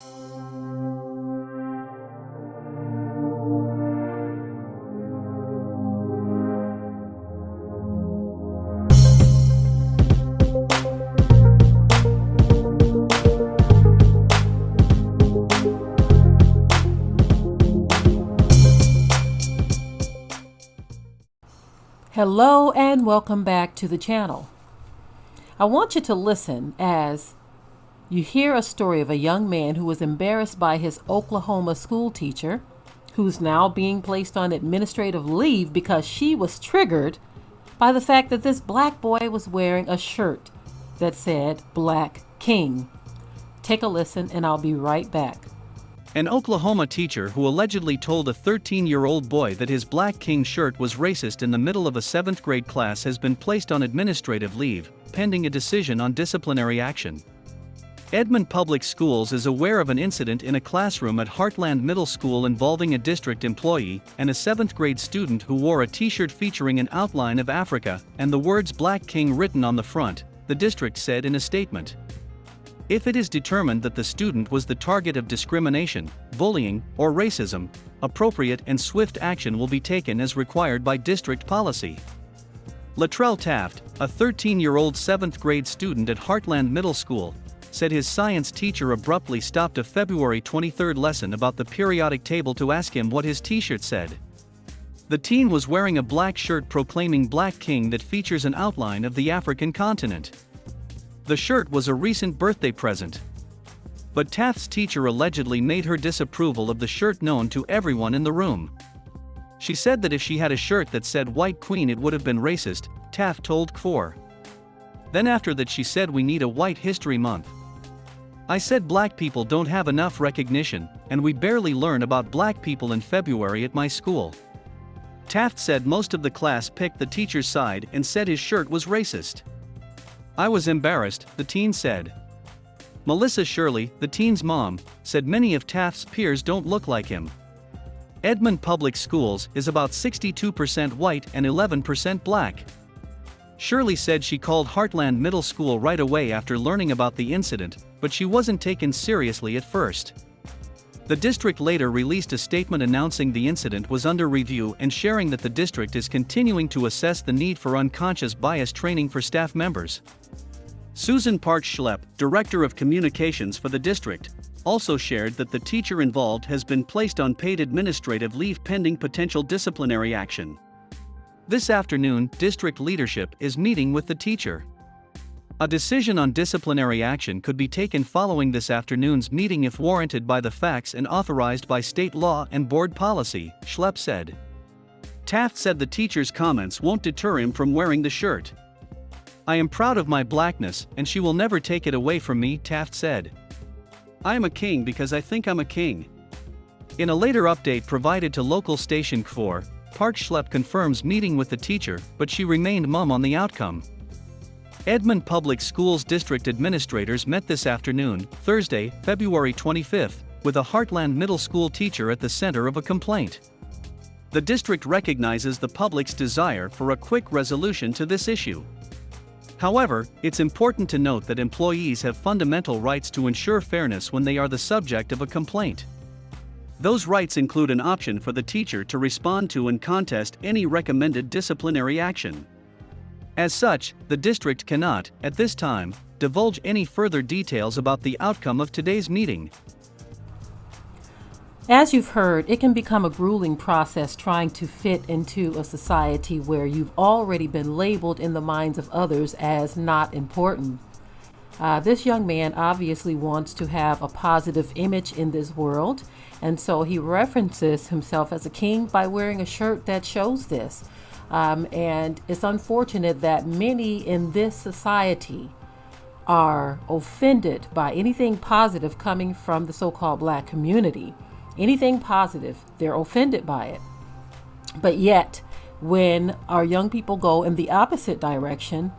Hello and welcome back to the channel. I want you to listen as you hear a story of a young man who was embarrassed by his Oklahoma school teacher, who's now being placed on administrative leave because she was triggered by the fact that this black boy was wearing a shirt that said Black King. Take a listen and I'll be right back. An Oklahoma teacher who allegedly told a 13-year-old boy that his Black King shirt was racist in the middle of a 7th grade class has been placed on administrative leave, pending a decision on disciplinary action. Edmond Public Schools is aware of an incident in a classroom at Heartland Middle School involving a district employee and a 7th grade student who wore a t-shirt featuring an outline of Africa and the words Black King written on the front, the district said in a statement. If it is determined that the student was the target of discrimination, bullying, or racism, appropriate and swift action will be taken as required by district policy. Latrell Taft, a 13-year-old 7th grade student at Heartland Middle School, said his science teacher abruptly stopped a February 23 lesson about the periodic table to ask him what his t-shirt said. The teen was wearing a black shirt proclaiming Black King that features an outline of the African continent. The shirt was a recent birthday present. But Taft's teacher allegedly made her disapproval of the shirt known to everyone in the room. She said that if she had a shirt that said White Queen it would have been racist, Taft told KFOR. Then after that she said we need a White History Month. I said black people don't have enough recognition, and we barely learn about black people in February at my school. Taft said most of the class picked the teacher's side and said his shirt was racist. I was embarrassed, the teen said. Melissa Shirley, the teen's mom, said many of Taft's peers don't look like him. Edmond Public Schools is about 62% white and 11% black. Shirley said she called Heartland Middle School right away after learning about the incident, but she wasn't taken seriously at first. The district later released a statement announcing the incident was under review and sharing that the district is continuing to assess the need for unconscious bias training for staff members. Susan Parch-Schlepp, Director of Communications for the district, also shared that the teacher involved has been placed on paid administrative leave pending potential disciplinary action. This afternoon, district leadership is meeting with the teacher. A decision on disciplinary action could be taken following this afternoon's meeting if warranted by the facts and authorized by state law and board policy, Schlepp said. Taft said the teacher's comments won't deter him from wearing the shirt. I am proud of my blackness, and she will never take it away from me, Taft said. I am a king because I think I'm a king. In a later update provided to local station KFOR, Parch-Schlepp confirms meeting with the teacher, but she remained mum on the outcome. Edmond Public Schools district administrators met this afternoon, Thursday, February 25, with a Heartland Middle School teacher at the center of a complaint. The district recognizes the public's desire for a quick resolution to this issue. However, it's important to note that employees have fundamental rights to ensure fairness when they are the subject of a complaint. Those rights include an option for the teacher to respond to and contest any recommended disciplinary action. As such, the district cannot, at this time, divulge any further details about the outcome of today's meeting. As you've heard, it can become a grueling process trying to fit into a society where you've already been labeled in the minds of others as not important. This young man obviously wants to have a positive image in this world, and so he references himself as a king by wearing a shirt that shows this. And it's unfortunate that many in this society are offended by anything positive coming from the so-called black community. Anything positive, they're offended by it. But yet, when our young people go in the opposite direction,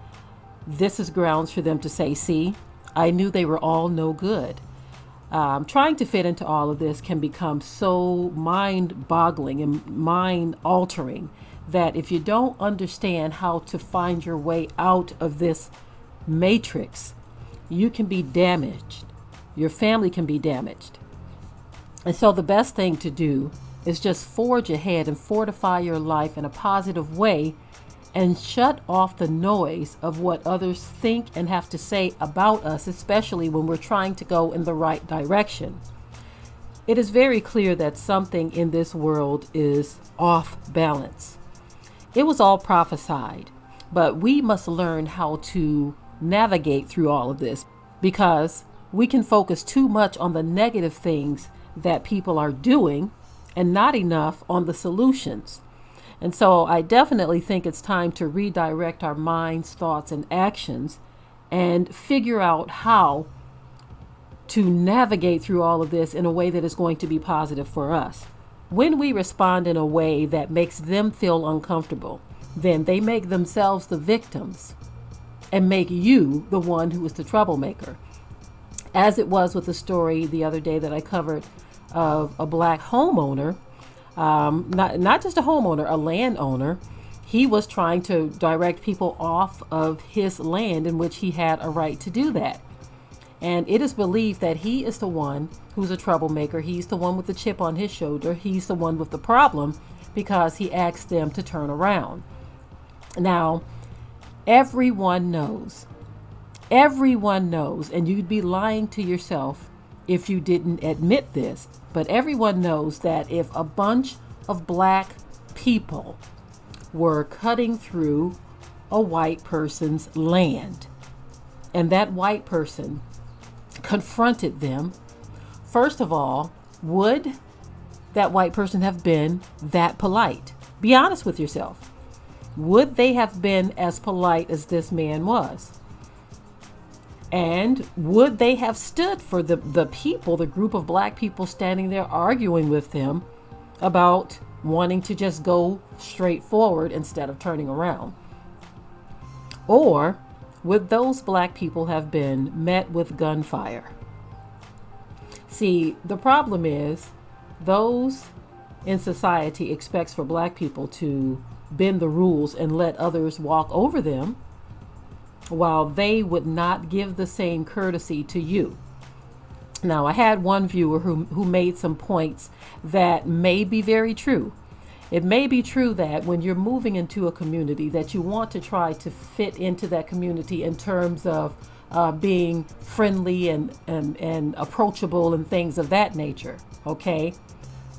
this is grounds for them to say, see, I knew they were all no good. Trying to fit into all of this can become so mind-boggling and mind-altering that if you don't understand how to find your way out of this matrix, you can be damaged. your family can be damaged. And so the best thing to do is just forge ahead and fortify your life in a positive way and shut off the noise of what others think and have to say about us, especially when we're trying to go in the right direction. It is very clear that something in this world is off balance. It was all prophesied, but we must learn how to navigate through all of this, because we can focus too much on the negative things that people are doing and not enough on the solutions. And so I definitely think it's time to redirect our minds, thoughts, and actions and figure out how to navigate through all of this in a way that is going to be positive for us. When we respond in a way that makes them feel uncomfortable, then they make themselves the victims and make you the one who is the troublemaker. As it was with the story the other day that I covered of a black homeowner, not just a homeowner, a landowner. He was trying to direct people off of his land in which he had a right to do that. And it is believed that he is the one who's a troublemaker. He's the one with the chip on his shoulder. He's the one with the problem because he asked them to turn around. Now, everyone knows, and you'd be lying to yourself if you didn't admit this, but everyone knows that if a bunch of black people were cutting through a white person's land and that white person confronted them, first of all, would that white person have been that polite? Be honest with yourself. Would they have been as polite as this man was? And would they have stood for the people, the group of black people standing there arguing with them about wanting to just go straight forward instead of turning around? Or would those black people have been met with gunfire? See, the problem is those in society expects for black people to bend the rules and let others walk over them, while they would not give the same courtesy to you. Now, I had one viewer who made some points that may be very true. It may be true that when you're moving into a community that you want to try to fit into that community in terms of being friendly and approachable and things of that nature, okay?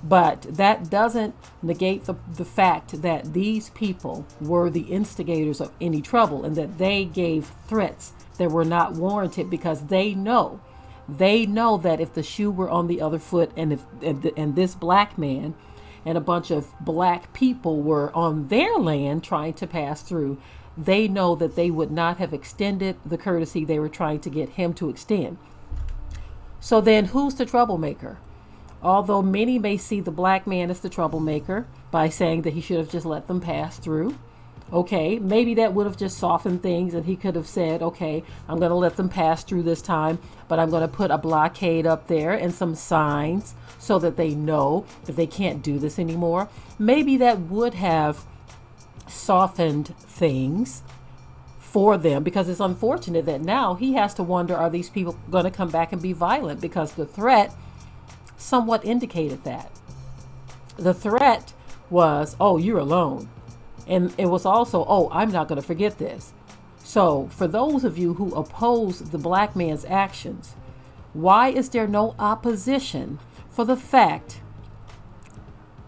But that doesn't negate the fact that these people were the instigators of any trouble and that they gave threats that were not warranted, because they know that if the shoe were on the other foot and this black man and a bunch of black people were on their land trying to pass through, they know that they would not have extended the courtesy they were trying to get him to extend. So then who's the troublemaker? Although many may see the black man as the troublemaker by saying that he should have just let them pass through. Okay, maybe that would have just softened things and he could have said, okay, I'm going to let them pass through this time, but I'm going to put a blockade up there and some signs so that they know that they can't do this anymore. Maybe that would have softened things for them, because it's unfortunate that now he has to wonder, are these people going to come back and be violent? Because the threat somewhat indicated that. The threat was, oh, you're alone. And it was also, oh, I'm not going to forget this. So for those of you who oppose the black man's actions, why is there no opposition for the fact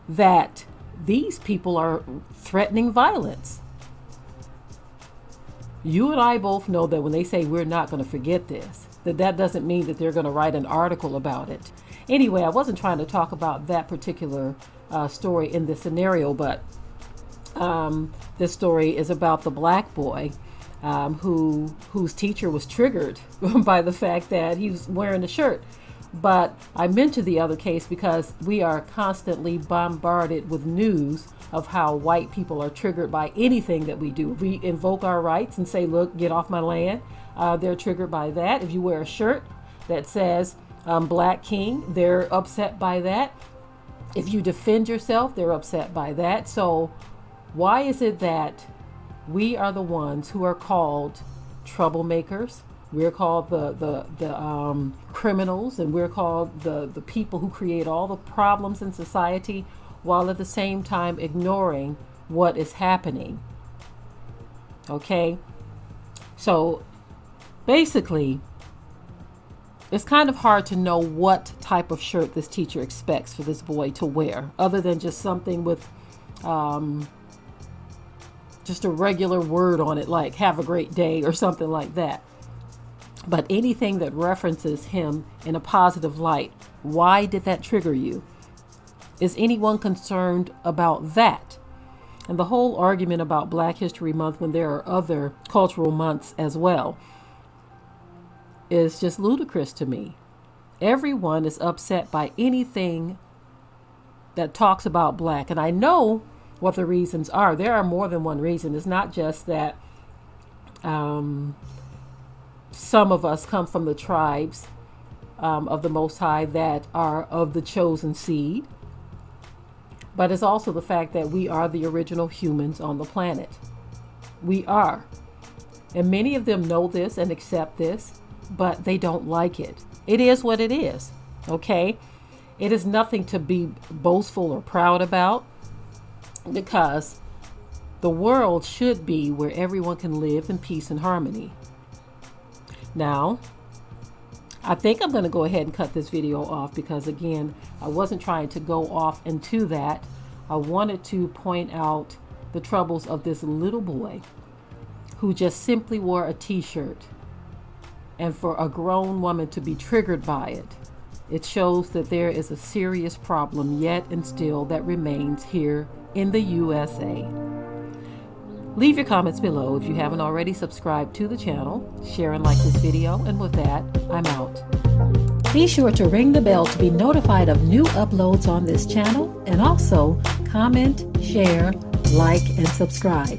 that these people are threatening violence? You and I both know that when they say we're not going to forget this, that doesn't mean that they're going to write an article about it. Anyway, I wasn't trying to talk about that particular story in this scenario, but this story is about the black boy whose teacher was triggered by the fact that he was wearing a shirt. But I mentioned the other case because we are constantly bombarded with news of how white people are triggered by anything that we do. We invoke our rights and say, look, get off my land. They're triggered by that. If you wear a shirt that says Black King, they're upset by that. If you defend yourself, they're upset by that. So why is it that we are the ones who are called troublemakers We're called the criminals, and we're called the people who create all the problems in society, while at the same time ignoring what is happening. Okay? So basically, it's kind of hard to know what type of shirt this teacher expects for this boy to wear, other than just something with just a regular word on it, like "have a great day" or something like that. But anything that references him in a positive light, why did that trigger you? Is anyone concerned about that? And the whole argument about Black History Month, when there are other cultural months as well, is just ludicrous to me. Everyone is upset by anything that talks about Black. And I know what the reasons are. There are more than one reason. It's not just that some of us come from the tribes of the Most High that are of the chosen seed, but it's also the fact that we are the original humans on the planet. We are. And many of them know this and accept this, but they don't like it. It is what it is, okay? It is nothing to be boastful or proud about, because the world should be where everyone can live in peace and harmony. Now, I think I'm going to go ahead and cut this video off because, again, I wasn't trying to go off into that. I wanted to point out the troubles of this little boy who just simply wore a t-shirt. And for a grown woman to be triggered by it, it shows that there is a serious problem yet and still that remains here in the USA. Leave your comments below if you haven't already. Subscribed to the channel, share and like this video, and with that, I'm out. Be sure to ring the bell to be notified of new uploads on this channel, and also comment, share, like, and subscribe.